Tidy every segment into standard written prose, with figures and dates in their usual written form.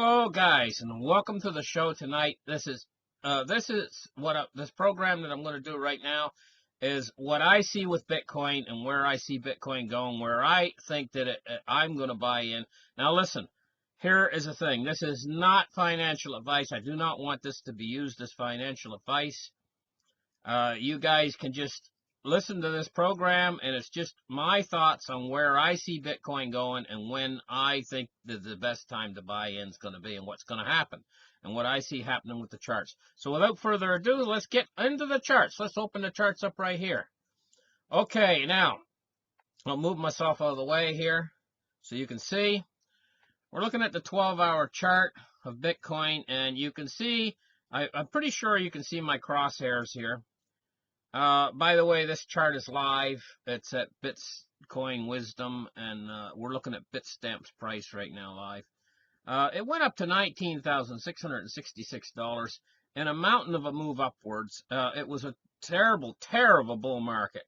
Hello, guys, and welcome to the show tonight. This is this program that I'm going to do right now is what I see with Bitcoin and where I see Bitcoin going, where I think that I'm going to buy in. Now, listen, here is the thing. This is not financial advice. I do not want this to be used as financial advice. You guys can just listen to this program, and it's just my thoughts on where I see Bitcoin going and when I think that the best time to buy in is going to be and what's going to happen and what I see happening with the charts. So without further ado, let's get into the charts. Let's open the charts up right here. Okay, now I'll move myself out of the way here so you can see. We're looking at the 12-hour chart of Bitcoin, and you can see, I'm pretty sure you can see my crosshairs here. By the way, this chart is live. It's at Bitcoin Wisdom, and we're looking at Bitstamp's price right now live. It went up to $19,666 and a mountain of a move upwards. It was a terrible, terrible bull market.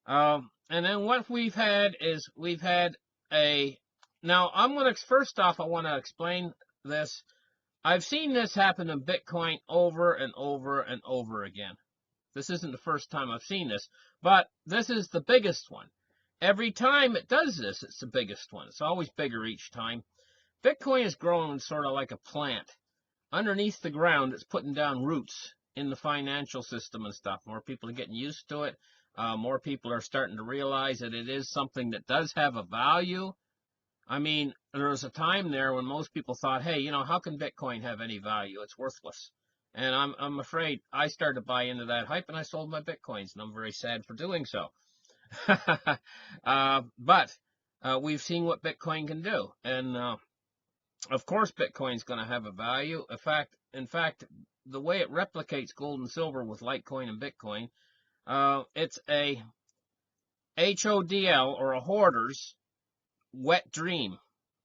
And then what we've had is now I'm going to, first off, I want to explain this. I've seen this happen in Bitcoin over and over and over again. This isn't the first time I've seen this, but this is the biggest one. Every time it does this, it's the biggest one. It's always bigger each time. Bitcoin is growing sort of like a plant. Underneath the ground, it's putting down roots in the financial system and stuff. More people are getting used to it. More people are starting to realize that it is something that does have a value. I mean, there was a time there when most people thought, hey, how can Bitcoin have any value? It's worthless. And I'm afraid I started to buy into that hype, and I sold my Bitcoins, and I'm very sad for doing so. But we've seen what Bitcoin can do. And, of course, Bitcoin's going to have a value. In fact, the way it replicates gold and silver with Litecoin and Bitcoin, it's a HODL, or a hoarder's wet dream.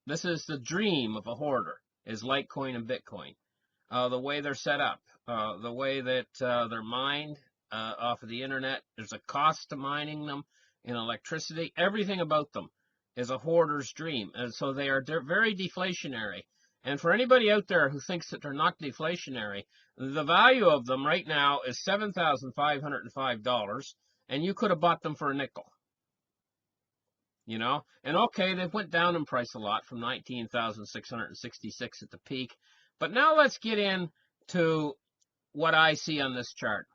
This is the dream of a hoarder, is Litecoin and Bitcoin. The way they're set up, the way that they're mined off of the internet. There's a cost to mining them in electricity. Everything about them is a hoarder's dream. And so they are very deflationary. And for anybody out there who thinks that they're not deflationary, the value of them right now is $7,505, and you could have bought them for a nickel. And okay, they went down in price a lot from 19,666 at the peak. But now let's get into what I see on this chart.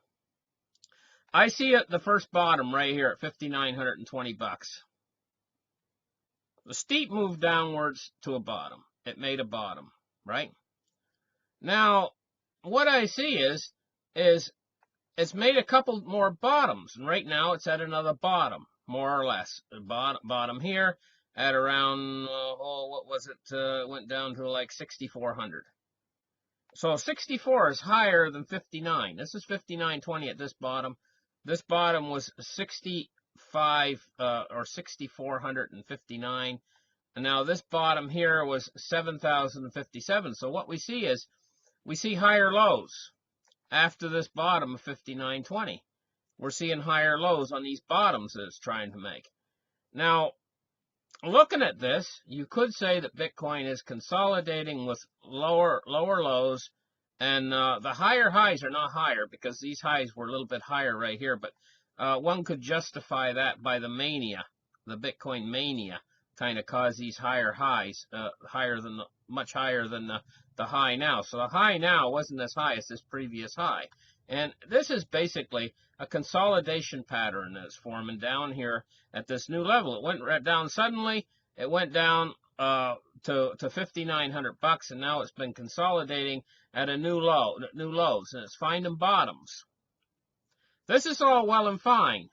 I see the first bottom right here at $5,920. The steep move downwards to a bottom. It made a bottom, right? Now, what I see is it's made a couple more bottoms, and right now it's at another bottom, more or less. The bottom here at around, what was it? It went down to like 6,400. So 64 is higher than 59. This is 59.20 at this bottom. This bottom was 65 or 6,459. And now this bottom here was 7,057. So what we see is we see higher lows after this bottom of 59.20. We're seeing higher lows on these bottoms that it's trying to make. Now, looking at this, you could say that Bitcoin is consolidating with lower lows, and the higher highs are not higher because these highs were a little bit higher right here, but one could justify that by the mania, the Bitcoin mania, kind of caused these higher highs, much higher than the high now. So the high now wasn't as high as this previous high. And this is basically a consolidation pattern that's forming down here at this new level. It went right down suddenly. It went down to $5,900, and now it's been consolidating at a new lows, and it's finding bottoms. This is all well and fine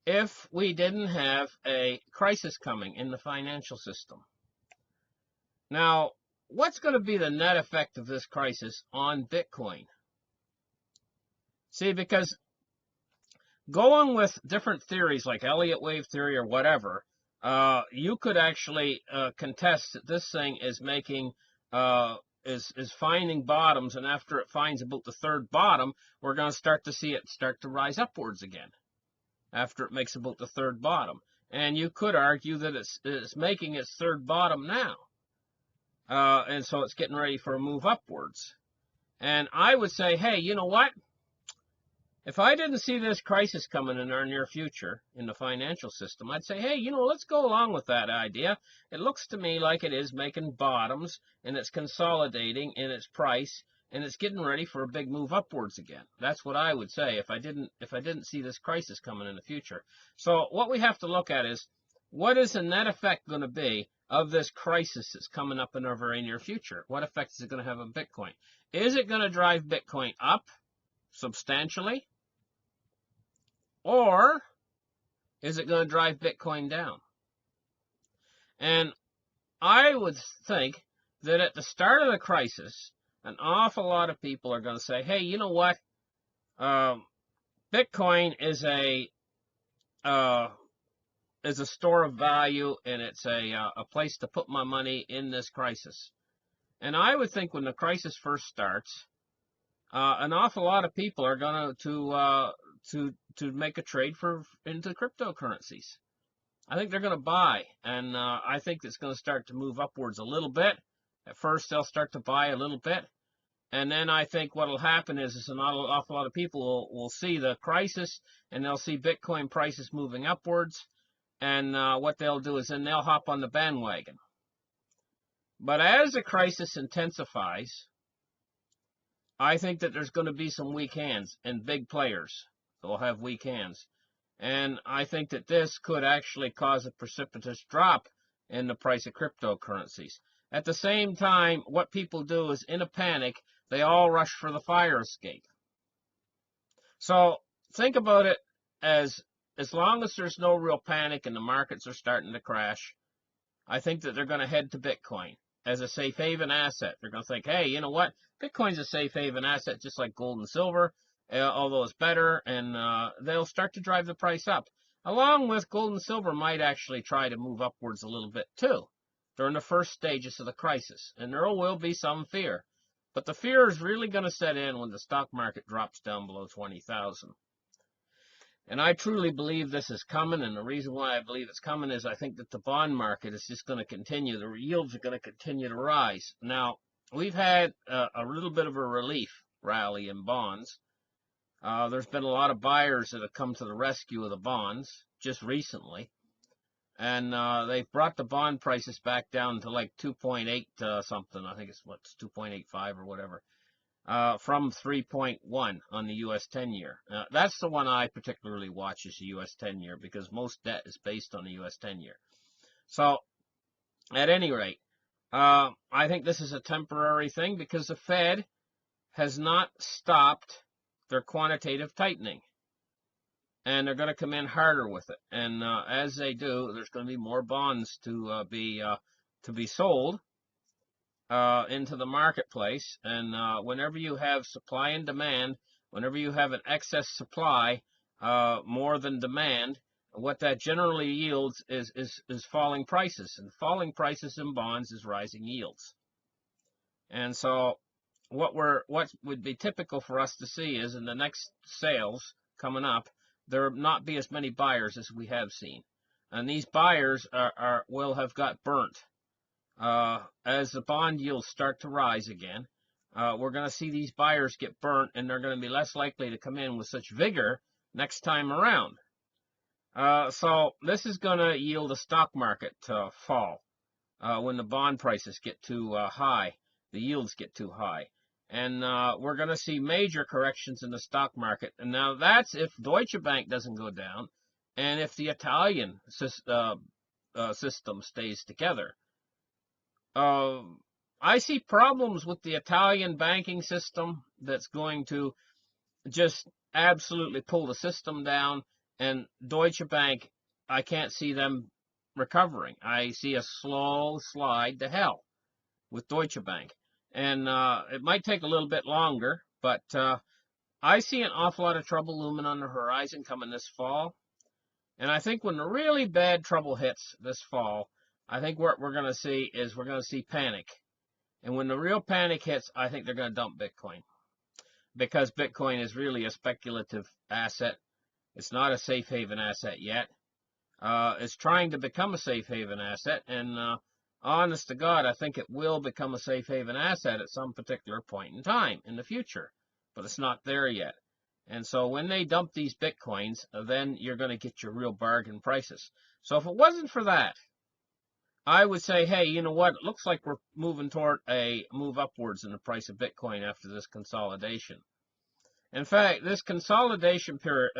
if we didn't have a crisis coming in the financial system. Now, what's going to be the net effect of this crisis on Bitcoin? See, because going with different theories like Elliott wave theory or whatever, you could actually contest that this thing is making is finding bottoms, and after it finds about the third bottom, we're going to start to see it start to rise upwards again after it makes about the third bottom. And you could argue that it's making its third bottom now. And so it's getting ready for a move upwards. And I would say, hey, you know what? If I didn't see this crisis coming in our near future in the financial system, I'd say, hey, let's go along with that idea. It looks to me like it is making bottoms, and it's consolidating in its price, and it's getting ready for a big move upwards again. That's what I would say if I didn't see this crisis coming in the future. So what we have to look at is, what is the net effect going to be of this crisis that's coming up in our very near future? What effect is it going to have on Bitcoin? Is it going to drive Bitcoin up substantially? Or is it going to drive Bitcoin down? And I would think that at the start of the crisis, an awful lot of people are going to say, hey, you know what? Bitcoin is a store of value, and it's a place to put my money in this crisis. And I would think when the crisis first starts, an awful lot of people are going to make a trade into cryptocurrencies. I think they're going to buy, and I think it's going to start to move upwards a little bit. At first, they'll start to buy a little bit, and then I think what will happen is an awful lot of people will see the crisis, and they'll see Bitcoin prices moving upwards, and what they'll do is then they'll hop on the bandwagon. But as the crisis intensifies, I think that there's going to be some weak hands and big players that will have weak hands. And I think that this could actually cause a precipitous drop in the price of cryptocurrencies. At the same time, what people do is, in a panic, they all rush for the fire escape. So think about it as long as there's no real panic and the markets are starting to crash, I think that they're going to head to Bitcoin as a safe haven asset. They're going to think, hey, you know what? Bitcoin's a safe haven asset just like gold and silver. Although it's better, and they'll start to drive the price up. Along with gold and silver might actually try to move upwards a little bit too during the first stages of the crisis. And there will be some fear. But the fear is really going to set in when the stock market drops down below 20,000. And I truly believe this is coming, and the reason why I believe it's coming is I think that the bond market is just going to continue. The yields are going to continue to rise. Now, we've had a little bit of a relief rally in bonds. There's been a lot of buyers that have come to the rescue of the bonds just recently. And they've brought the bond prices back down to like 2.8 something. I think it's 2.85 or whatever. From 3.1 on the U.S. 10-year. That's the one I particularly watch, is the U.S. 10-year, because most debt is based on the U.S. 10-year. So, at any rate, I think this is a temporary thing because the Fed has not stopped their quantitative tightening, and they're going to come in harder with it. And as they do, there's going to be more bonds to be sold into the marketplace. And whenever you have supply and demand, whenever you have an excess supply more than demand, what that generally yields is falling prices, and falling prices in bonds is rising yields. And so what would be typical for us to see is in the next sales coming up, there will not be as many buyers as we have seen. And these buyers will have got burnt. As the bond yields start to rise again, we're going to see these buyers get burnt, and they're going to be less likely to come in with such vigor next time around. So this is going to yield a stock market fall when the bond prices get too high, the yields get too high. And we're going to see major corrections in the stock market. And now that's if Deutsche Bank doesn't go down, and if the Italian system stays together. I see problems with the Italian banking system that's going to just absolutely pull the system down. And Deutsche Bank, I can't see them recovering. I see a slow slide to hell with Deutsche Bank. And it might take a little bit longer, but I see an awful lot of trouble looming on the horizon coming this fall. And I think when the really bad trouble hits this fall, I think what we're going to see is we're going to see panic. And when the real panic hits, I think they're going to dump Bitcoin. Because Bitcoin is really a speculative asset. It's not a safe haven asset yet. It's trying to become a safe haven asset. And honest to God, I think it will become a safe haven asset at some particular point in time in the future, but it's not there yet. And so when they dump these Bitcoins, then you're going to get your real bargain prices. So if it wasn't for that, I would say, hey, you know what? It looks like we're moving toward a move upwards in the price of Bitcoin after this consolidation. In fact, this consolidation period,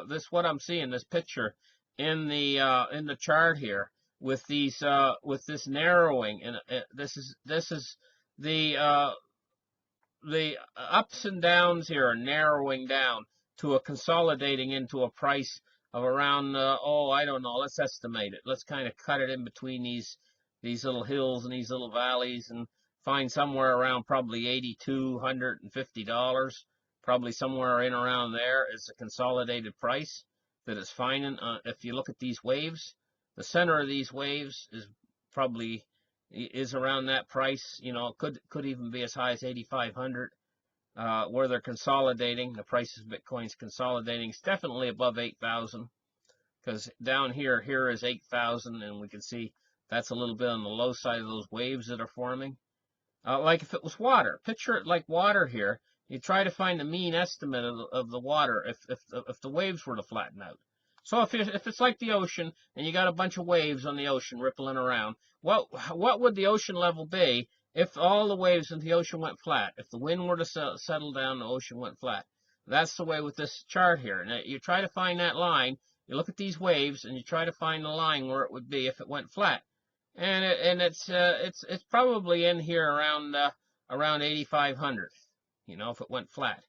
this what I'm seeing, this picture in the chart here with these with this narrowing, and this is the ups and downs here are narrowing down to a consolidating into a price of around oh, I don't know, let's estimate it, let's kind of cut it in between these little hills and these little valleys and find somewhere around probably $8,250, probably somewhere in around there is a consolidated price that is finding. If you look at these waves, the center of these waves is around that price. You know, could even be as high as 8,500, where they're consolidating. The price of Bitcoin's consolidating. It's definitely above 8,000, because down here is 8,000, and we can see that's a little bit on the low side of those waves that are forming. Like if it was water, picture it like water here. You try to find the mean estimate of the water if the waves were to flatten out. So if it's like the ocean and you got a bunch of waves on the ocean rippling around, what would the ocean level be if all the waves in the ocean went flat? If the wind were to settle down, the ocean went flat. That's the way with this chart here. And you try to find that line. You look at these waves and you try to find the line where it would be if it went flat. And it's probably in here around 8,500. You know, if it went flat.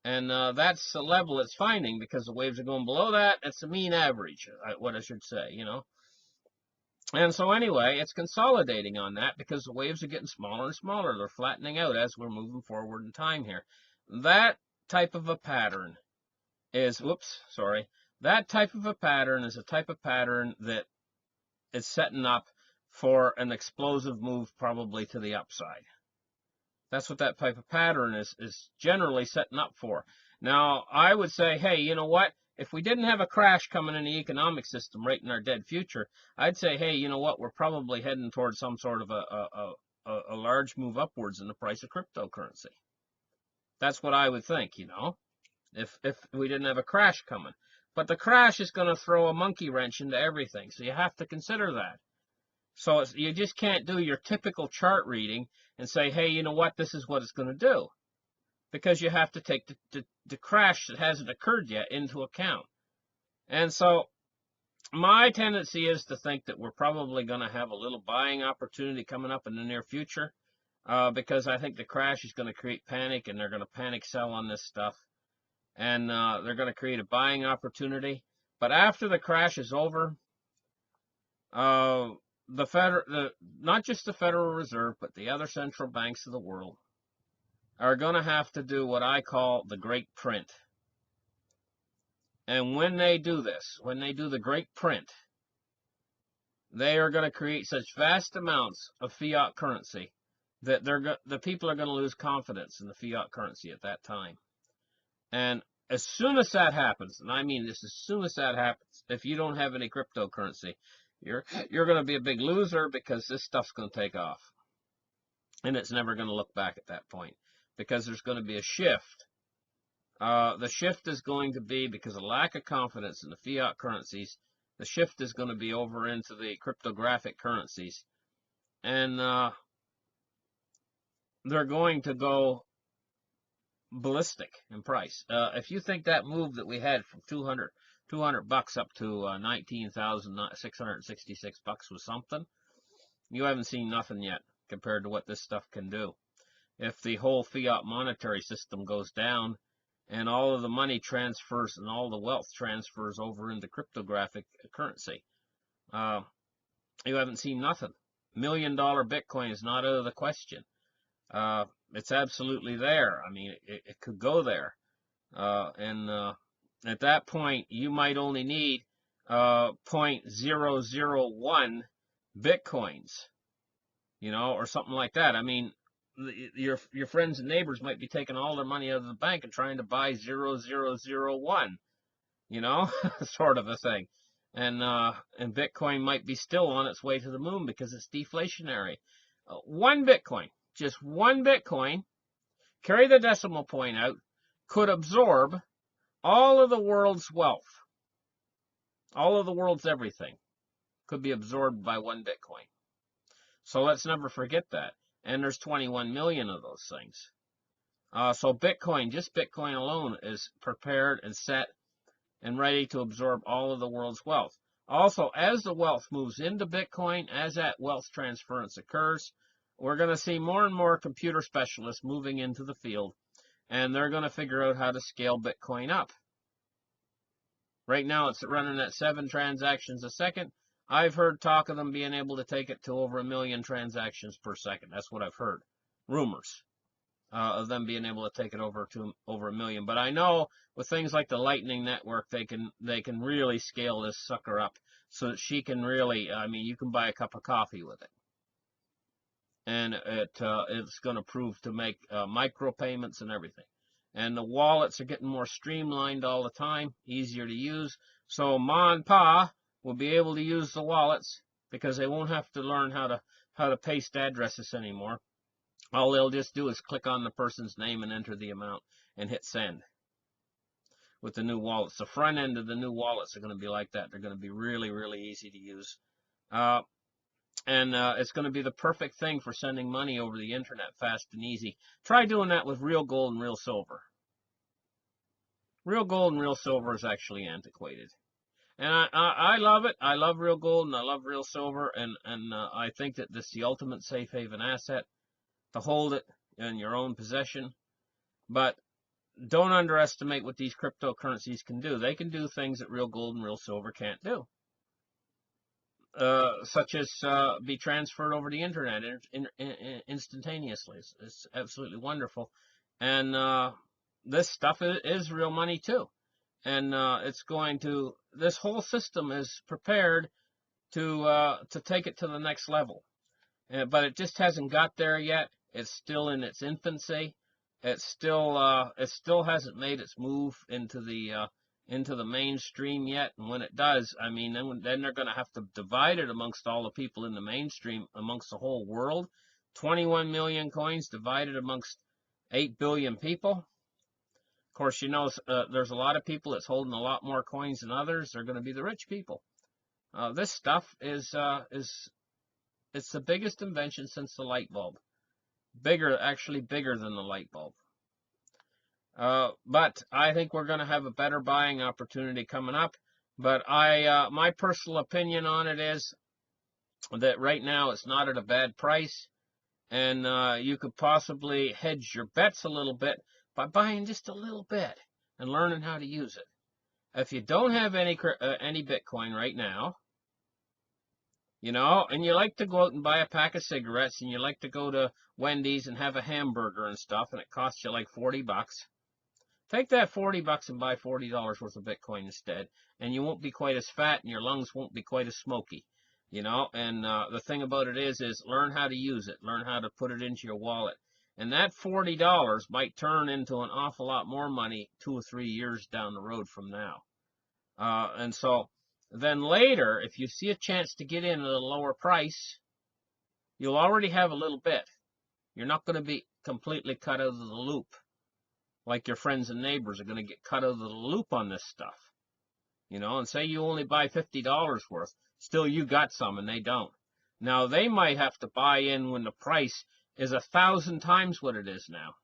And that's the level it's finding, because the waves are going below that. It's the mean average, what I should say, you know. And so anyway, it's consolidating on that because the waves are getting smaller and smaller. They're flattening out as we're moving forward in time here. That type of a pattern is, that type of a pattern is a type of pattern that is setting up for an explosive move, probably to the upside. That's what that type of pattern is generally setting up for. Now, I would say, hey, you know what? If we didn't have a crash coming in the economic system right in our dead future, I'd say, hey, you know what? We're probably heading towards some sort of a large move upwards in the price of cryptocurrency. That's what I would think, you know, if we didn't have a crash coming. But the crash is going to throw a monkey wrench into everything, so you have to consider that. So you just can't do your typical chart reading and say, hey, you know what, this is what it's going to do. Because you have to take the crash that hasn't occurred yet into account. And so my tendency is to think that we're probably going to have a little buying opportunity coming up in the near future, because I think the crash is going to create panic, and they're going to panic sell on this stuff. And they're going to create a buying opportunity. But after the crash is over, not just the Federal Reserve, but the other central banks of the world are going to have to do what I call the Great Print. And when they do this, when they do the Great Print, they are going to create such vast amounts of fiat currency that the people are going to lose confidence in the fiat currency at that time. And as soon as that happens, and I mean this, as soon as that happens, if you don't have any cryptocurrency, you're going to be a big loser, because this stuff's going to take off. And it's never going to look back at that point, because there's going to be a shift. The shift is going to be, because of lack of confidence in the fiat currencies, the shift is going to be over into the cryptographic currencies. And they're going to go ballistic in price. If you think that move that we had from $200 up to 19,666 bucks was something, you haven't seen nothing yet compared to what this stuff can do. If the whole fiat monetary system goes down and all of the money transfers and all the wealth transfers over into cryptographic currency, you haven't seen nothing. $1 million Bitcoin is not out of the question. It's absolutely there. I mean, it could go there. And at that point, you might only need 0.001 Bitcoins, you know, or something like that. I mean, your friends and neighbors might be taking all their money out of the bank and trying to buy 0.001, you know, sort of a thing. and Bitcoin might be still on its way to the moon because it's deflationary. One Bitcoin, just one Bitcoin, carry the decimal point out, could absorb all of the world's wealth, all of the world's everything could be absorbed by one Bitcoin. So let's never forget that. And there's 21 million of those things. So Bitcoin, just Bitcoin alone, is prepared and set and ready to absorb all of the world's wealth. Also, as the wealth moves into Bitcoin, as that wealth transference occurs, we're going to see more and more computer specialists moving into the field, and they're going to figure out how to scale Bitcoin up. Right now, it's running at 7 transactions a second. I've heard talk of them being able to take it to over 1 million transactions per second. That's what I've heard. Rumors of them being able to take it over 1 million. But I know with things like the Lightning Network, they can really scale this sucker up so that she can really, I mean, you can buy a cup of coffee with it. And it's going to prove to make micropayments and everything. And the wallets are getting more streamlined all the time, easier to use. So Ma and Pa will be able to use the wallets because they won't have to learn how to paste addresses anymore. All they'll just do is click on the person's name and enter the amount and hit send. With the new wallets, the front end of the new wallets are going to be like that. They're going to be really, really easy to use. And it's going to be the perfect thing for sending money over the internet fast and easy. Try doing that with real gold and real silver. Real gold and real silver is actually antiquated. And I love it. I love real gold and I love real silver. And I think that this is the ultimate safe haven asset to hold it in your own possession. But don't underestimate what these cryptocurrencies can do. They can do things that real gold and real silver can't do. Such as be transferred over the internet instantaneously. It's absolutely wonderful. And this stuff is real money too. And this whole system is prepared to take it to the next level. But it just hasn't got there yet. It's still in its infancy. It still hasn't made its move into the mainstream yet. And when it does, I mean, then they're going to have to divide it amongst all the people in the mainstream, amongst the whole world. 21 million coins divided amongst 8 billion people. Of course, you know, there's a lot of people that's holding a lot more coins than others. They're going to be the rich people. This stuff it's the biggest invention since the light bulb. Actually bigger than the light bulb. But I think we're going to have a better buying opportunity coming up. But my personal opinion on it is that right now it's not at a bad price, and you could possibly hedge your bets a little bit by buying just a little bit and learning how to use it. If you don't have any Bitcoin right now, you know, and you like to go out and buy a pack of cigarettes, and you like to go to Wendy's and have a hamburger and stuff, and it costs you like 40 bucks. Take that 40 bucks and buy $40 worth of Bitcoin instead, and you won't be quite as fat, and your lungs won't be quite as smoky, you know. And the thing about it is learn how to use it, learn how to put it into your wallet, and that $40 might turn into an awful lot more money 2 or 3 years down the road from now. And so then later, if you see a chance to get in at a lower price, you'll already have a little bit. You're not going to be completely cut out of the loop like your friends and neighbors are going to get cut out of the loop on this stuff. You know, and say you only buy $50 worth, still you got some and they don't. Now, they might have to buy in when the price is 1,000 times what it is now.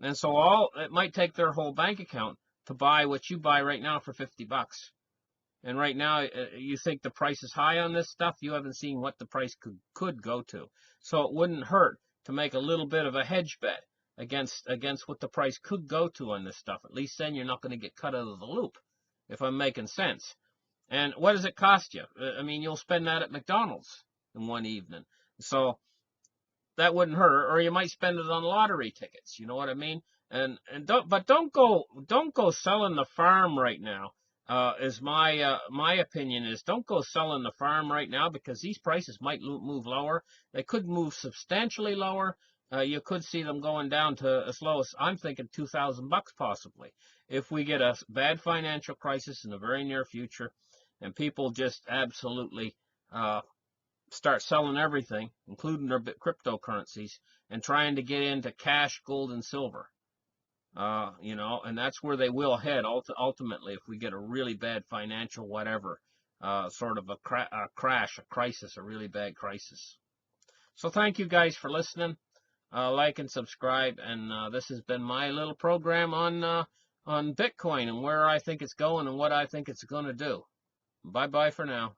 And so it might take their whole bank account to buy what you buy right now for 50 bucks. And right now, you think the price is high on this stuff. You haven't seen what the price could go to. So it wouldn't hurt to make a little bit of a hedge bet against what the price could go to on this stuff. At least then you're not going to get cut out of the loop, if I'm making sense. And what does it cost you? I mean, you'll spend that at McDonald's in one evening. So that wouldn't hurt. Or you might spend it on lottery tickets. You know what I mean? Don't go selling the farm right now. Is my opinion is don't go selling the farm right now, because these prices might move lower. They could move substantially lower, you could see them going down to as low as, I'm thinking, $2,000 possibly. If we get a bad financial crisis in the very near future, and people just absolutely start selling everything, including their cryptocurrencies, and trying to get into cash, gold, and silver. And that's where they will head ultimately if we get a really bad financial whatever, sort of a crash, a crisis, a really bad crisis. So thank you guys for listening. Like and subscribe, and this has been my little program on Bitcoin and where I think it's going and what I think it's going to do. Bye-bye for now.